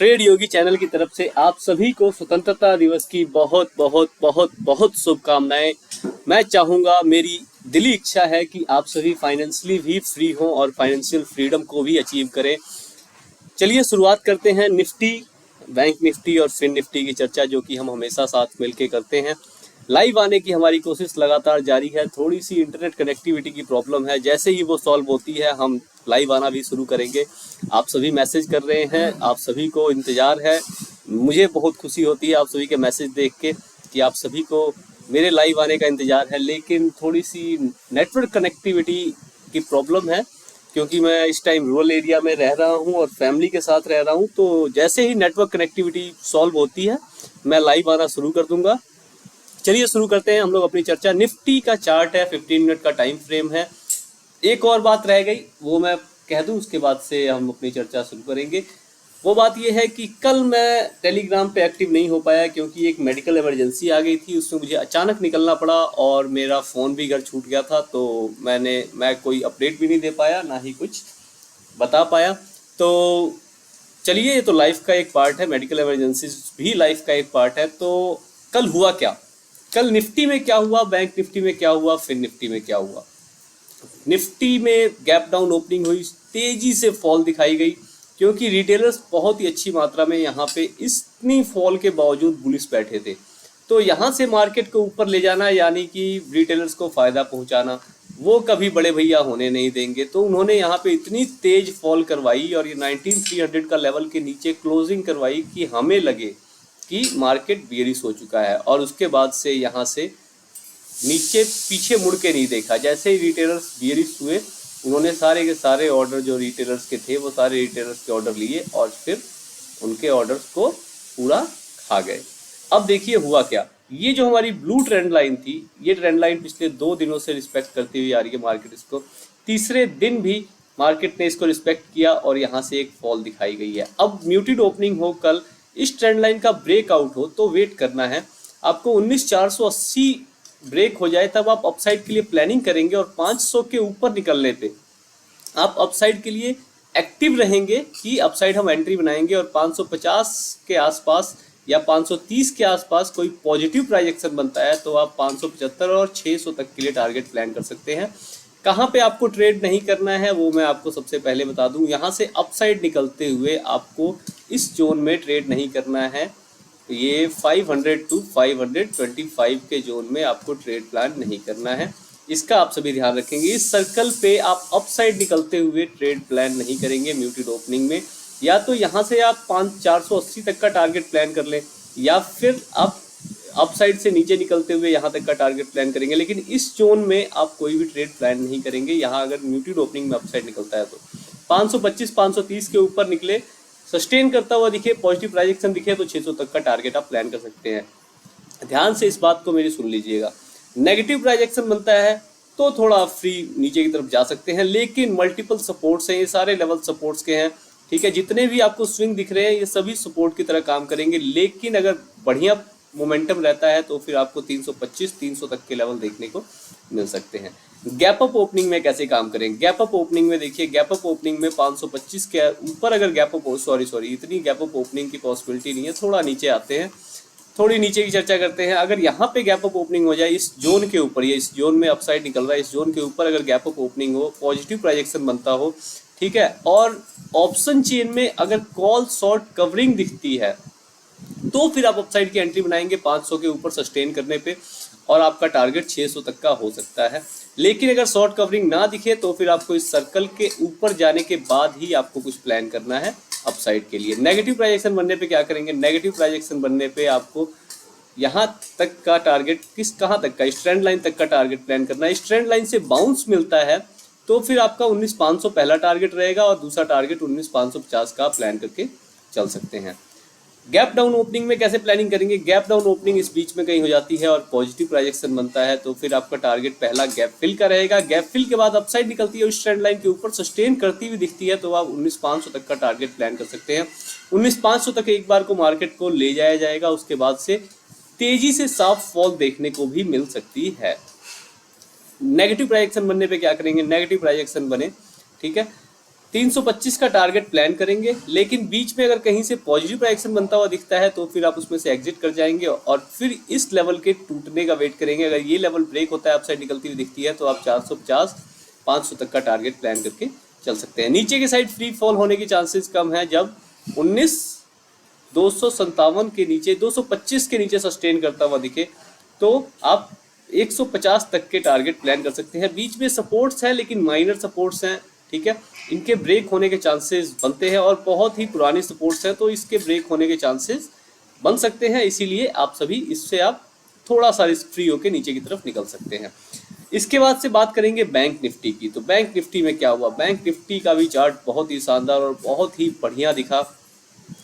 Trade योगी channel की तरफ से आप सभी को स्वतंत्रता दिवस की बहुत बहुत बहुत बहुत शुभकामनाएं। मैं चाहूंगा, मेरी दिली इच्छा है कि आप सभी फाइनेंशियली भी फ्री हों और फाइनेंशियल फ्रीडम को भी अचीव करें। चलिए शुरुआत करते हैं निफ्टी, बैंक निफ्टी और फिन निफ्टी की चर्चा, जो कि हम हमेशा साथ मिलकर करते हैं। लाइव आने की हमारी कोशिश लगातार जारी है। थोड़ी सी इंटरनेट कनेक्टिविटी की प्रॉब्लम है, जैसे ही वो सॉल्व होती है हम लाइव आना भी शुरू करेंगे। आप सभी मैसेज कर रहे हैं, आप सभी को इंतजार है। मुझे बहुत खुशी होती है आप सभी के मैसेज देख के कि आप सभी को मेरे लाइव आने का इंतजार है, लेकिन थोड़ी सी नेटवर्क कनेक्टिविटी की प्रॉब्लम है, क्योंकि मैं इस टाइम रूरल एरिया में रह रहा हूं और फैमिली के साथ रह रहा हूं। तो जैसे ही नेटवर्क कनेक्टिविटी सॉल्व होती है मैं लाइव आना शुरू कर दूंगा। चलिए शुरू करते हैं हम लोग अपनी चर्चा। निफ्टी का चार्ट है, 15 मिनट का टाइम फ्रेम है। एक और बात रह गई, वो मैं कह दूं, उसके बाद से हम अपनी चर्चा शुरू करेंगे। वो बात ये है कि कल मैं टेलीग्राम पे एक्टिव नहीं हो पाया, क्योंकि एक मेडिकल इमरजेंसी आ गई थी, उसमें मुझे अचानक निकलना पड़ा और मेरा फ़ोन भी घर छूट गया था। तो मैं कोई अपडेट भी नहीं दे पाया, ना ही कुछ बता पाया। तो चलिए, ये तो लाइफ का एक पार्ट है, मेडिकल इमरजेंसी भी लाइफ का एक पार्ट है। तो कल हुआ क्या, कल निफ्टी में क्या हुआ, बैंक निफ्टी में क्या हुआ, फिर निफ्टी में क्या हुआ। निफ्टी में गैप डाउन ओपनिंग हुई, तेजी से फॉल दिखाई गई, क्योंकि रिटेलर्स बहुत ही अच्छी मात्रा में यहाँ पे इतनी फॉल के बावजूद बुलिश बैठे थे। तो यहाँ से मार्केट को ऊपर ले जाना, यानी कि रिटेलर्स को फायदा पहुँचाना, वो कभी बड़े भैया होने नहीं देंगे। तो उन्होंने यहाँ पे इतनी तेज फॉल करवाई और ये 19300 का लेवल के नीचे क्लोजिंग करवाई कि हमें लगे कि मार्केट बेयरिश हो चुका है। और उसके बाद से यहाँ से नीचे पीछे मुड़ के नहीं देखा। जैसे ही रिटेलर्स बेयरिश हुए, उन्होंने सारे के सारे ऑर्डर जो रिटेलर्स के थे वो सारे रिटेलर्स के ऑर्डर लिए और फिर उनके ऑर्डर्स को पूरा खा गए। अब देखिए हुआ क्या। ये जो हमारी ब्लू ट्रेंड लाइन थी, ये ट्रेंड लाइन पिछले 2 दिनों से रिस्पेक्ट करती हुई आ रही है मार्केट। इसको तीसरे दिन भी मार्केट ने इसको रिस्पेक्ट किया और यहाँ से एक फॉल दिखाई गई है। अब म्यूटेड ओपनिंग हो, कल इस ट्रेंड लाइन का ब्रेकआउट हो, तो वेट करना है आपको। 19480 ब्रेक हो जाए तब आप अपसाइड के लिए प्लानिंग करेंगे, और 500 के ऊपर निकलने पे आप अपसाइड के लिए एक्टिव रहेंगे कि अपसाइड हम एंट्री बनाएंगे। और 550 के आसपास या 530 के आसपास कोई पॉजिटिव प्राइजेक्शन बनता है तो आप 575 और 600 तक के लिए टारगेट प्लान कर सकते हैं। कहाँ पे आपको ट्रेड नहीं करना है वो मैं आपको सबसे पहले बता दूं। यहाँ से अपसाइड निकलते हुए आपको इस जोन में ट्रेड नहीं करना है। ये 500 टू 525 के जोन में आपको ट्रेड प्लान नहीं करना है, इसका आप सभी ध्यान रखेंगे। इस सर्कल पे आप अपसाइड निकलते हुए ट्रेड प्लान नहीं करेंगे म्यूटेड ओपनिंग में। या तो यहाँ से आप 480 तक का टारगेट प्लान कर लें, या फिर आप अपसाइड से नीचे निकलते हुए यहाँ तक का टारगेट प्लान करेंगे। लेकिन इस जोन में आप कोई भी ट्रेड प्लान नहीं करेंगे। यहाँ अगर म्यूटेड ओपनिंग में अपसाइड निकलता है तो 525 530 के ऊपर निकले, सस्टेन करता हुआ दिखे, पॉजिटिव प्राइजेक्शन दिखे, तो 600 तक का टारगेट आप प्लान कर सकते हैं। ध्यान से इस बात को मेरी सुन लीजिएगा। नेगेटिव प्राइजेक्शन बनता है तो थोड़ा फ्री नीचे की तरफ जा सकते हैं, लेकिन मल्टीपल सपोर्ट्स हैं, ये सारे लेवल सपोर्ट्स के हैं, ठीक है। जितने भी आपको स्विंग दिख रहे हैं ये सभी सपोर्ट की तरह काम करेंगे। लेकिन अगर बढ़िया मोमेंटम रहता है तो फिर आपको 325 300 तक के लेवल देखने को मिल सकते हैं। गैप अप ओपनिंग में कैसे काम करें। गैप अप ओपनिंग में देखिए, गैप अप ओपनिंग में 525 के ऊपर अगर गैप अप सॉरी इतनी गैप अप ओपनिंग की पॉसिबिलिटी नहीं है, थोड़ा नीचे आते हैं, थोड़ी नीचे की चर्चा करते हैं। अगर यहाँ पे गैप अप ओपनिंग हो जाए इस जोन के ऊपर, ये इस जोन में अपसाइड निकल रहा है, इस जोन के ऊपर अगर गैप अप ओपनिंग हो, पॉजिटिव प्रोजेक्शन बनता हो, ठीक है, और ऑप्शन चेन में अगर कॉल शॉर्ट कवरिंग दिखती है तो फिर आप अपसाइड की एंट्री बनाएंगे 500 के ऊपर सस्टेन करने पे, और आपका टारगेट 600 तक का हो सकता है। लेकिन अगर शॉर्ट कवरिंग ना दिखे तो फिर आपको इस सर्कल के ऊपर जाने के बाद ही आपको कुछ प्लान करना है अपसाइड के लिए। नेगेटिव प्राइजेक्शन बनने पे क्या करेंगे। नेगेटिव प्राइजेक्शन बनने पे आपको यहाँ तक का टारगेट, कहाँ तक का, इस ट्रेंड लाइन तक का टारगेट प्लान करना है। इस ट्रेंड लाइन से बाउंस मिलता है तो फिर आपका 19500 पहला टारगेट रहेगा और दूसरा टारगेट 19550 का प्लान करके चल सकते हैं। गैप डाउन ओपनिंग में कैसे प्लानिंग करेंगे। गैप डाउन ओपनिंग इस बीच में कहीं हो जाती है और पॉजिटिव प्राइजेक्शन बनता है तो फिर आपका टारगेट पहला गैप फिल का रहेगा। गैप फिल के बाद अपसाइड निकलती है, उस ट्रेंड लाइन के ऊपर सस्टेन करती हुई दिखती है तो आप 19500 तक का टारगेट प्लान कर सकते हैं। 19500 तक एक बार को मार्केट को ले जाया जाएगा, उसके बाद से तेजी से साफ फॉल देखने को भी मिल सकती है। नेगेटिव प्राइजेक्शन बनने पे क्या करेंगे। नेगेटिव प्राइजेक्शन बने, ठीक है, 325 का टारगेट प्लान करेंगे, लेकिन बीच में अगर कहीं से पॉजिटिव प्राइजेक्शन बनता हुआ दिखता है तो फिर आप उसमें से एग्जिट कर जाएंगे और फिर इस लेवल के टूटने का वेट करेंगे। अगर ये लेवल ब्रेक होता है, अपसाइड निकलती हुई दिखती है, तो आप 450 500 तक का टारगेट प्लान करके चल सकते हैं। नीचे की साइड फ्री फॉल होने की चांसेस कम है। जब 19,257 के नीचे 225 के नीचे सस्टेन करता हुआ दिखे तो आप 150 तक के टारगेट प्लान कर सकते हैं। बीच में सपोर्ट्स हैं लेकिन माइनर सपोर्ट्स हैं, ठीक है, इनके ब्रेक होने के चांसेस बनते हैं और बहुत ही पुरानी सपोर्ट्स हैं तो इसके ब्रेक होने के चांसेस बन सकते हैं। इसीलिए आप सभी इससे आप थोड़ा सा रिस्क फ्री होकर नीचे की तरफ निकल सकते हैं। इसके बाद से बात करेंगे बैंक निफ्टी की। तो बैंक निफ्टी में क्या हुआ, बैंक निफ्टी का भी चार्ट बहुत ही शानदार और बहुत ही बढ़िया दिखा।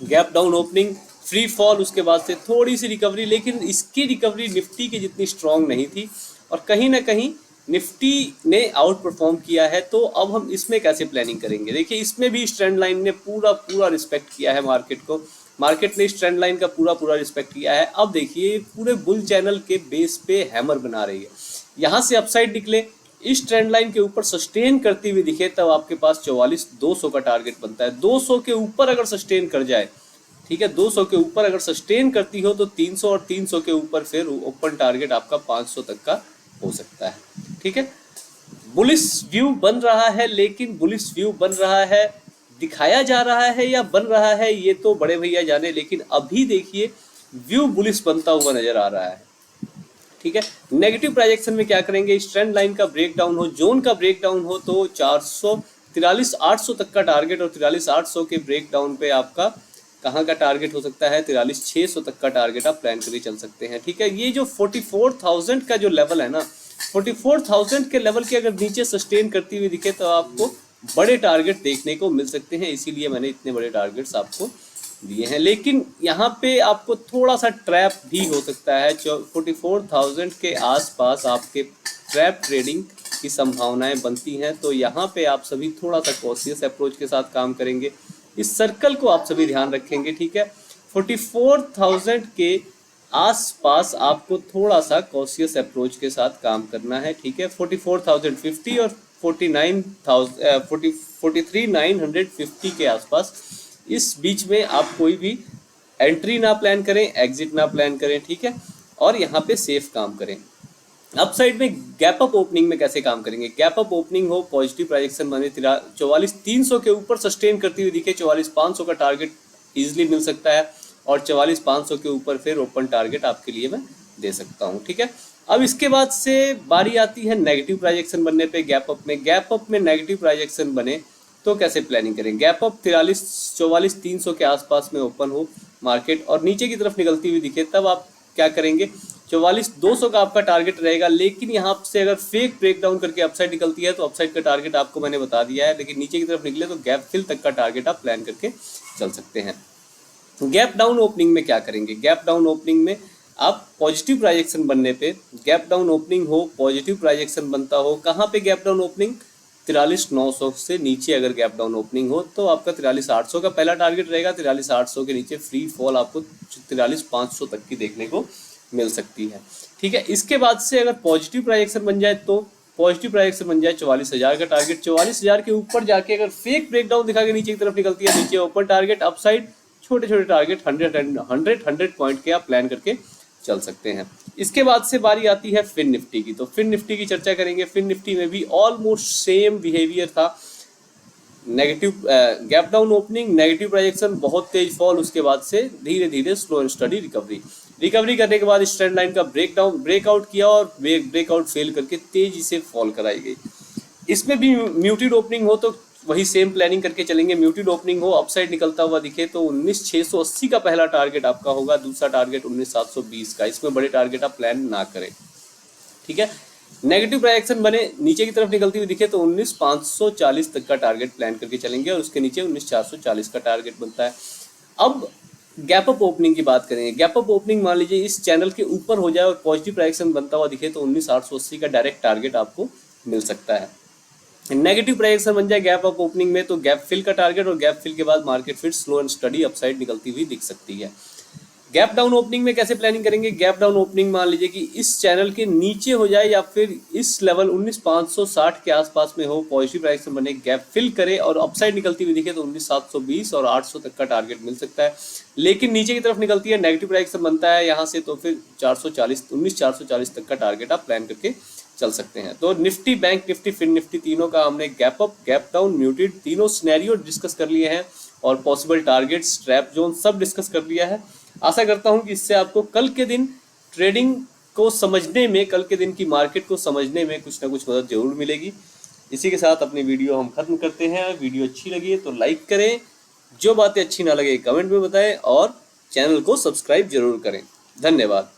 Gap down opening, free fall, उसके बाद से थोड़ी सी रिकवरी, लेकिन इसकी रिकवरी निफ्टी की जितनी स्ट्रांग नहीं थी और कहीं ना कहीं निफ्टी ने आउट परफॉर्म किया है। तो अब हम इसमें कैसे प्लानिंग करेंगे, देखिए इसमें भी इस ट्रेंड लाइन ने पूरा रिस्पेक्ट किया है मार्केट को, मार्केट ने इस ट्रेंड लाइन का पूरा रिस्पेक्ट किया है। अब देखिए पूरे बुल चैनल के बेस पे हैमर बना रही है, यहाँ से अपसाइड निकले, इस ट्रेंड लाइन के ऊपर सस्टेन करती हुई दिखे तब आपके पास 44,200 का टारगेट बनता है। 200 के ऊपर अगर सस्टेन कर जाए, ठीक है, 200 के ऊपर अगर सस्टेन करती हो तो 300 और 300 के ऊपर फिर ओपन टारगेट आपका 500 तक का हो सकता है, ठीक है। बुलिश व्यू बन रहा है, लेकिन बुलिश व्यू बन रहा है, दिखाया जा रहा है या बन रहा है ये तो बड़े भैया जाने, लेकिन अभी देखिए व्यू बुलिश बनता हुआ नजर आ रहा है, ठीक है। नेगेटिव प्रोजेक्शन में क्या करेंगे, इस ट्रेंड लाइन का ब्रेकडाउन हो, जोन का ब्रेकडाउन हो तो 43,800 तक का टारगेट और 43,800 के ब्रेकडाउन पे आपका कहाँ का टारगेट हो सकता है, 43,600 तक का टारगेट आप प्लान करके चल सकते हैं, ठीक है। ये जो 44,000 का जो लेवल है ना, 44,000 के लेवल के अगर नीचे सस्टेन करती हुई दिखे तो आपको बड़े टारगेट देखने को मिल सकते हैं, इसीलिए मैंने इतने बड़े टारगेट्स आपको दिए हैं। लेकिन यहाँ पे आपको थोड़ा सा ट्रैप भी हो सकता है, 44,000 के आसपास आपके ट्रैप ट्रेडिंग की संभावनाएं बनती हैं, तो यहाँ पे आप सभी थोड़ा सा कॉशियस अप्रोच के साथ काम करेंगे। इस सर्कल को आप सभी ध्यान रखेंगे, ठीक है। 44,000 के आसपास आपको थोड़ा सा कॉशियस अप्रोच के साथ काम करना है, ठीक है। 44,050 और 43,950 के आसपास, इस बीच में आप कोई भी एंट्री ना प्लान करें, एग्जिट ना प्लान करें, ठीक है, और यहाँ पे सेफ काम करें। अपसाइड में गैप अप ओपनिंग में कैसे काम करेंगे, गैप अप ओपनिंग हो, पॉजिटिव प्रोजेक्शन बने, 44,300 के ऊपर सस्टेन करती हुई दिखे, 44,500 का टारगेट इजीली मिल सकता है और 44,500 के ऊपर फिर ओपन टारगेट आपके लिए मैं दे सकता हूँ, ठीक है। अब इसके बाद से बारी आती है नेगेटिव प्रोजेक्शन बनने पे गैप अप में। गैप अप में नेगेटिव प्रोजेक्शन बने तो कैसे प्लानिंग करें, गैप अप 44,300 के आसपास में ओपन हो मार्केट और नीचे की तरफ निकलती हुई दिखे, तब आप क्या करेंगे, 44,200 का आपका टारगेट रहेगा। लेकिन यहाँ से अगर फेक ब्रेकडाउन करके अपसाइड निकलती है तो अपसाइड का टारगेट आपको मैंने बता दिया है, लेकिन नीचे की तरफ निकले तो गैप फिल तक का टारगेट आप प्लान करके चल सकते हैं। गैप डाउन ओपनिंग में क्या करेंगे, गैप डाउन ओपनिंग में आप पॉजिटिव प्रोजेक्शन बनने पे, गैप डाउन ओपनिंग हो, पॉजिटिव प्रोजेक्शन बनता हो, कहाँ पे गैप डाउन ओपनिंग, 43,900 से नीचे अगर गैप डाउन ओपनिंग हो तो आपका 43,800 का पहला टारगेट रहेगा। 43,800 के नीचे फ्री फॉल आपको 43,500 तक की देखने को मिल सकती है, ठीक है। इसके बाद से अगर पॉजिटिव प्रोजेक्शन बन जाए तो पॉजिटिव प्रोजेक्शन बन जाए 44,000 का टारगेट, 44,000 के ऊपर जाके अगर फेक ब्रेकडाउन दिखा के नीचे की तरफ निकलती है, नीचे ओपन टारगेट, अपसाइड छोटे छोटे टारगेट 100 पॉइंट के आप प्लान करके चल सकते हैं। इसके बाद से बारी आती है फिन निफ्टी की। तो फिन निफ्टी की चर्चा करेंगे। फिन निफ्टी में भी ऑलमोस्ट सेम बिहेवियर था, negative gap down opening, negative projection, बहुत तेज फॉल, उसके बाद से धीरे धीरे स्लो एंड स्टडी रिकवरी करने के बाद इस ट्रेंड लाइन का ब्रेकआउट किया और ब्रेकआउट फेल करके तेजी से फॉल कराई गई। इसमें भी म्यूटेड ओपनिंग हो तो वही सेम प्लानिंग करके चलेंगे। म्यूटेड ओपनिंग हो, अपसाइड निकलता हुआ दिखे तो 19,680 का पहला टारगेट आपका होगा, दूसरा टारगेट 19,720 का। इसमें बड़े टारगेट आप प्लान ना करें, ठीक है। नेगेटिव प्रोजेक्शन बने, नीचे की तरफ निकलती हुई दिखे तो 19,540 तक का टारगेट प्लान करके चलेंगे और उसके नीचे 19,440 का टारगेट बनता है। अब गैप अप ओपनिंग की बात करेंगे। गैप अप ओपनिंग मान लीजिए इस चैनल के ऊपर हो जाए और पॉजिटिव प्रोजेक्शन बनता हुआ दिखे तो 19,880 का डायरेक्ट टारगेट आपको मिल सकता है। नेगेटिव प्रोजेक्शन बन जाए गैप अप ओपनिंग में तो गैप फिल का टारगेट और गैप फिल के बाद मार्केट फिर स्लो एंड स्टडी अपसाइड निकलती हुई दिख सकती है। गैप डाउन ओपनिंग में कैसे प्लानिंग करेंगे? गैप डाउन ओपनिंग मान लीजिए कि इस चैनल के नीचे हो जाए या फिर इस लेवल 19,560 के आसपास में हो, पॉजिटिव प्राइस में बने, गैप फिल करे और अपसाइड निकलती हुई दिखे तो 19,720 और 800 तक का टारगेट मिल सकता है। लेकिन नीचे की तरफ निकलती है, नेगेटिव प्राइस बनता है यहाँ से, तो फिर 440 19,440 तक का टारगेट आप प्लान करके चल सकते हैं। तो Nifty, bank Nifty, fin Nifty तीनों का हमने gap up, gap down, muted तीनों सिनेरियो डिस्कस कर लिए हैं और पॉसिबल टारगेट्स, ट्रैप जोन सब डिस्कस कर लिया है। आशा करता हूं कि इससे आपको कल के दिन ट्रेडिंग को समझने में, कल के दिन की मार्केट को समझने में कुछ ना कुछ मदद जरूर मिलेगी। इसी के साथ अपनी वीडियो हम खत्म करते हैं। वीडियो अच्छी लगी है तो लाइक करें, जो बातें अच्छी ना लगे कमेंट में बताएं और चैनल को सब्सक्राइब जरूर करें। धन्यवाद।